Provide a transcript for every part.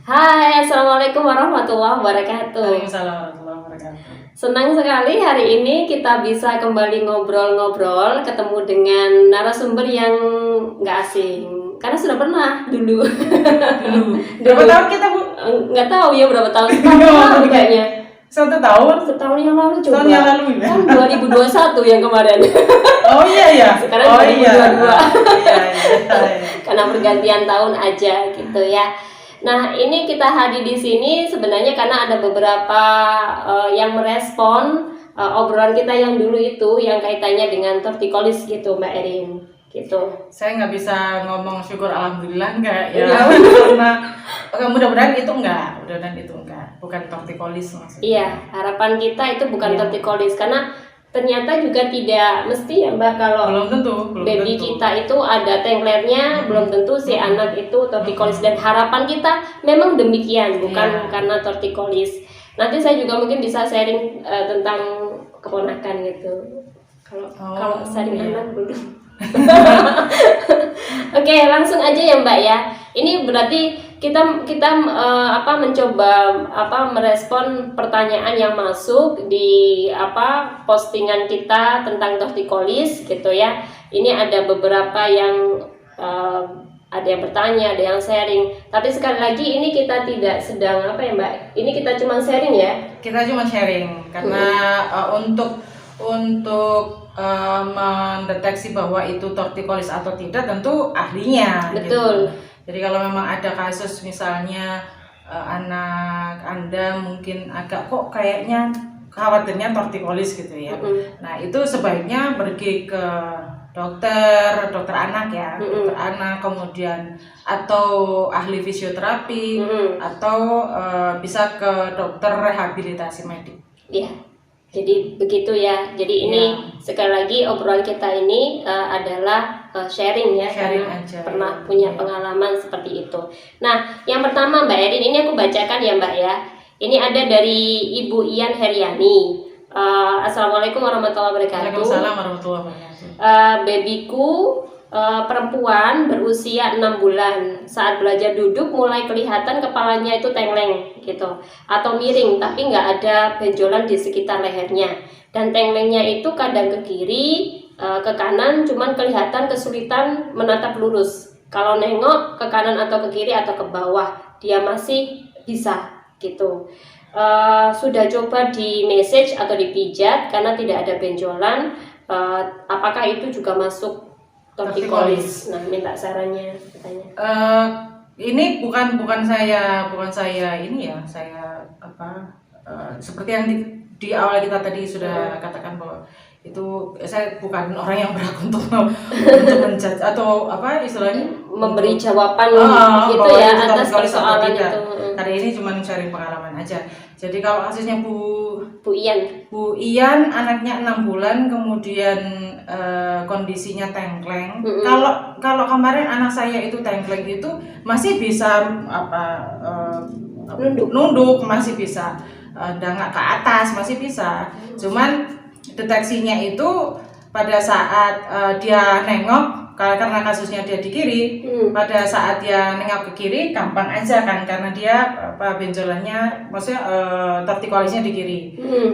Hai, Assalamualaikum warahmatullahi wabarakatuh. Waalaikumsalam warahmatullahi wabarakatuh. Senang sekali hari ini kita bisa kembali ngobrol-ngobrol, ketemu dengan narasumber yang nggak asing. Karena sudah pernah dulu. Berapa tahun kita, Bu? Nggak tahu ya berapa tahun. Setahun yang lalu kayaknya. 1 tahun? Setahun yang lalu coba. Tahun yang lalu ya? Tahun 2021 yang kemarin. Oh iya ya. Sekarang oh 2022. iya. Karena pergantian tahun aja gitu ya. Nah, ini kita hadir di sini sebenarnya karena ada beberapa yang merespon obrolan kita yang dulu itu yang kaitannya dengan tortikolis gitu, Mbak Erin. Gitu. Saya nggak bisa ngomong syukur alhamdulillah enggak ya. Iya. Karena mudah-mudahan itu enggak, bukan tortikolis maksudnya. Iya, harapan kita itu bukan tortikolis karena ternyata juga tidak mesti ya Mbak kalau Belum tentu. baby kita itu ada tengklernya, belum tentu si anak itu tortikolis dan harapan kita memang demikian, bukan karena tortikolis. Nanti saya juga mungkin bisa sharing tentang keponakan gitu. Kalau sharing anak belum. Oke, langsung aja ya Mbak ya. Ini berarti kita mencoba merespon pertanyaan yang masuk di postingan kita tentang tortikolis gitu ya. Ini ada beberapa yang ada yang bertanya, ada yang sharing. Tapi sekali lagi ini kita tidak sedang Mbak. Ini kita cuma sharing ya. Kita cuma sharing karena untuk mendeteksi bahwa itu tortikolis atau tidak tentu ahlinya. Betul. Gitu. Jadi kalau memang ada kasus misalnya anak Anda mungkin agak kok kayaknya khawatirnya tortikolis gitu ya. Nah itu sebaiknya pergi ke dokter anak ya, dokter anak, kemudian atau ahli fisioterapi atau bisa ke dokter rehabilitasi medik. Iya. Jadi begitu ya. Jadi ini sekali lagi obrolan kita ini adalah sharing ya, sharing karena aja. Pernah punya pengalaman seperti itu. Nah, yang pertama Mbak Erin, ini aku bacakan ya Mbak ya. Ini ada dari Ibu Ian Heriani. Assalamualaikum warahmatullahi wabarakatuh. Waalaikumsalam warahmatullahi wabarakatuh. Babyku perempuan berusia 6 bulan. Saat belajar duduk mulai kelihatan kepalanya itu tengleng gitu atau miring, tapi nggak ada benjolan di sekitar lehernya. Dan tenglengnya itu kadang ke kiri, ke kanan, cuman kelihatan kesulitan menatap lurus. Kalau nengok ke kanan atau ke kiri atau ke bawah, dia masih bisa gitu. Sudah coba di message atau dipijat karena tidak ada benjolan. Apakah itu juga masuk tortikolis? Nah, minta sarannya katanya. Ini bukan saya ini ya, saya seperti yang di awal kita tadi sudah katakan bahwa itu saya bukan orang yang berhak untuk menjudge atau istilahnya memberi jawaban gitu ya atas persoalan itu. Karena ini cuma sharing pengalaman aja. Jadi kalau kasusnya Bu Ian anaknya 6 bulan kemudian kondisinya tengkleng. Kalau kemarin anak saya itu tengkleng itu masih bisa nunduk masih bisa dangak ke atas masih bisa. Cuman deteksinya itu pada saat dia nengok, karena kasusnya dia di kiri, pada saat dia nengok ke kiri gampang aja kan karena dia benjolannya maksudnya tortikolisnya di kiri.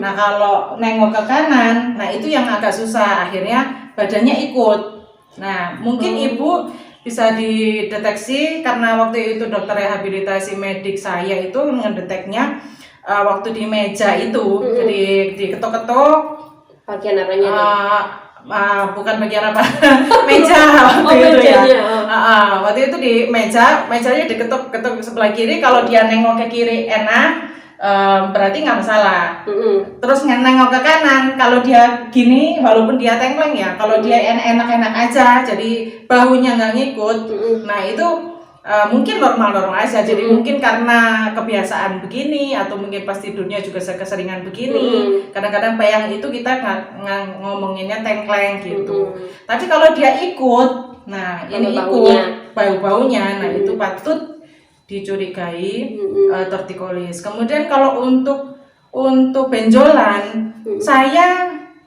Nah kalau nengok ke kanan, nah itu yang agak susah, akhirnya badannya ikut. Nah mungkin ibu bisa dideteksi karena waktu itu dokter rehabilitasi medik saya itu mendeteknya waktu di meja itu, jadi diketuk-ketuk bagian apanya bukan bagian apa meja waktu itu ya. Waktu itu di mejanya diketuk-ketuk sebelah kiri. Kalau dia nengok ke kiri enak, berarti nggak masalah. Terus nengok ke kanan, kalau dia gini walaupun dia tengkleng ya, kalau dia enak-enak aja, jadi bahunya nggak ngikut. Nah itu mungkin normal aja, jadi mungkin karena kebiasaan begini atau mungkin pas tidurnya juga keseringan begini. Kadang-kadang bayang itu kita nggak ngomonginnya tengkleng gitu. Tapi kalau dia ikut, nah ini ikut bau-baunya, nah itu patut dicurigai tortikolis. Kemudian kalau untuk benjolan,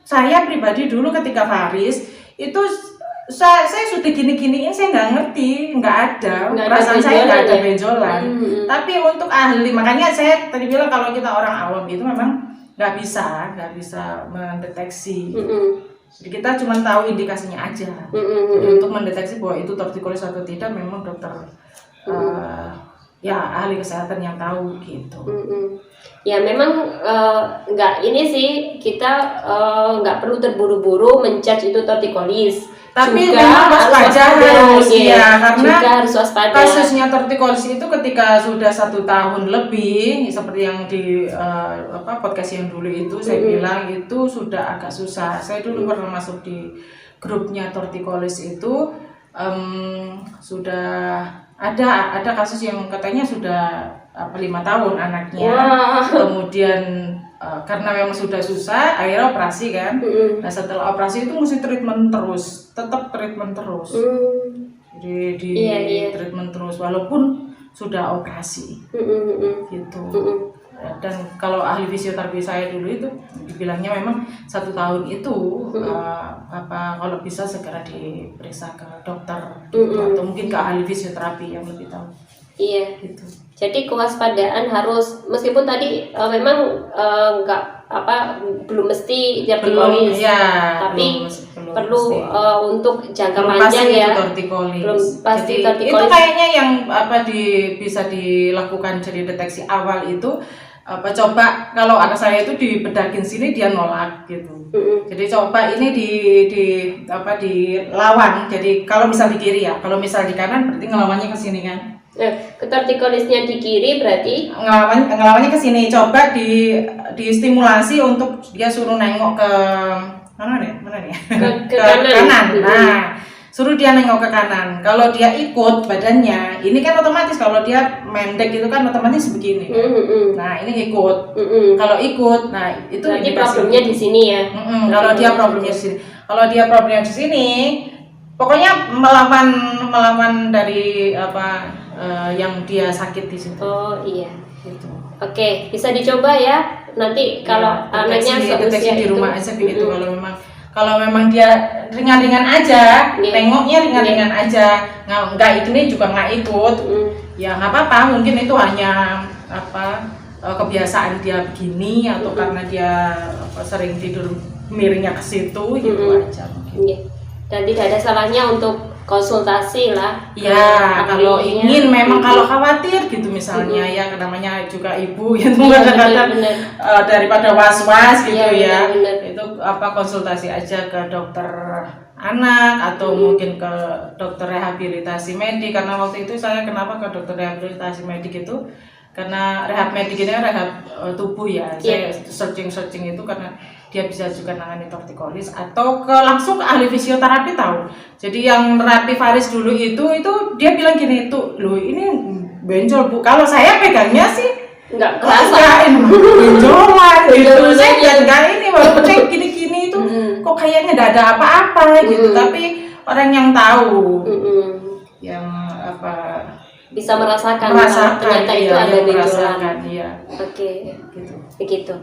saya pribadi dulu ketika varis itu saya sudah gini-giniin, saya nggak ngerti, nggak ada, Nggak ada perasaan saya nggak ada benjolan ya? benjolan. Tapi untuk ahli, makanya saya tadi bilang kalau kita orang awam itu memang nggak bisa mendeteksi. Jadi kita cuma tahu indikasinya aja. Jadi untuk mendeteksi bahwa itu tortikolis atau tidak, memang dokter ya ahli kesehatan yang tahu gitu. Ya memang nggak ini sih, kita nggak perlu terburu-buru menjudge itu tortikolis. Tapi juga memang waspada harus ya, karena juga harus waspada. Kasusnya tortikolis itu ketika sudah 1 tahun lebih, seperti yang di podcast yang dulu itu saya bilang itu sudah agak susah. Saya dulu pernah masuk di grupnya tortikolis itu, sudah ada kasus yang katanya sudah 5 tahun anaknya. Kemudian karena memang sudah susah, akhirnya operasi kan. Nah setelah operasi itu mesti treatment terus, tetap treatment terus. Jadi treatment terus walaupun sudah operasi, gitu. Dan kalau ahli fisioterapi saya dulu itu dibilangnya memang 1 tahun itu kalau bisa segera diperiksa ke dokter gitu, atau mungkin ke ahli fisioterapi yang lebih tahu. Iya. Gitu. Jadi kewaspadaan harus, meskipun tadi memang belum mesti tortikolis, tapi belum perlu untuk jangka panjang ya. Belum pasti tortikolis. Itu kayaknya yang bisa dilakukan jadi deteksi awal itu coba kalau anak saya itu dibedakin sini dia nolak gitu. Jadi coba ini dilawan. Jadi kalau misal di kiri ya, kalau misal di kanan berarti ngelawannya ke sini kan. Tortikolisnya di kiri berarti ngelawannya ke sini. Coba distimulasi untuk dia suruh nengok ke mana nih? Ke kanan. Nah, suruh dia nengok ke kanan. Kalau dia ikut badannya, ini kan otomatis kalau dia mendek itu kan otomatis begini. Nah, ini ikut. Kalau ikut, nah itu berarti problemnya di sini ya. Kalau dia problemnya di sini. Kalau dia problemnya di sini, pokoknya melawan dari yang dia sakit di situ. Oh iya. Gitu. Oke, bisa dicoba ya. Nanti kalau anaknya deteksi di rumah aja begitu. Kalau memang dia ringan-ringan aja, nengoknya ringan-ringan aja, nggak ini juga nggak ikut, ya nggak apa-apa. Mungkin itu hanya kebiasaan dia begini, atau karena dia sering tidur miringnya ke situ, gitu aja. Iya. Dan tidak ada salahnya untuk konsultasi lah. Ya, kalau ingin memang kalau khawatir gitu misalnya ya, namanya juga ibu gitu kadang-kadang daripada was-was gitu ya. Itu konsultasi aja ke dokter anak atau mungkin ke dokter rehabilitasi medik, karena waktu itu saya kenapa ke dokter rehabilitasi medik itu karena rehab medik ini rehab tubuh ya. Saya searching itu karena dia bisa juga nangani tortikolis, atau langsung ke ahli fisioterapi tahu. Jadi yang terapi Faris dulu itu dia bilang gini, tuh loh ini benjol Bu. Kalau saya pegangnya sih nggak kerasa benjolan gitu. Saya nggak ini walaupun saya gini-gini itu kok kayaknya nggak ada apa-apa gitu. Tapi orang yang tahu, yang bisa merasakan ternyata itu ada benjolan. Oke, gitu. Begitu.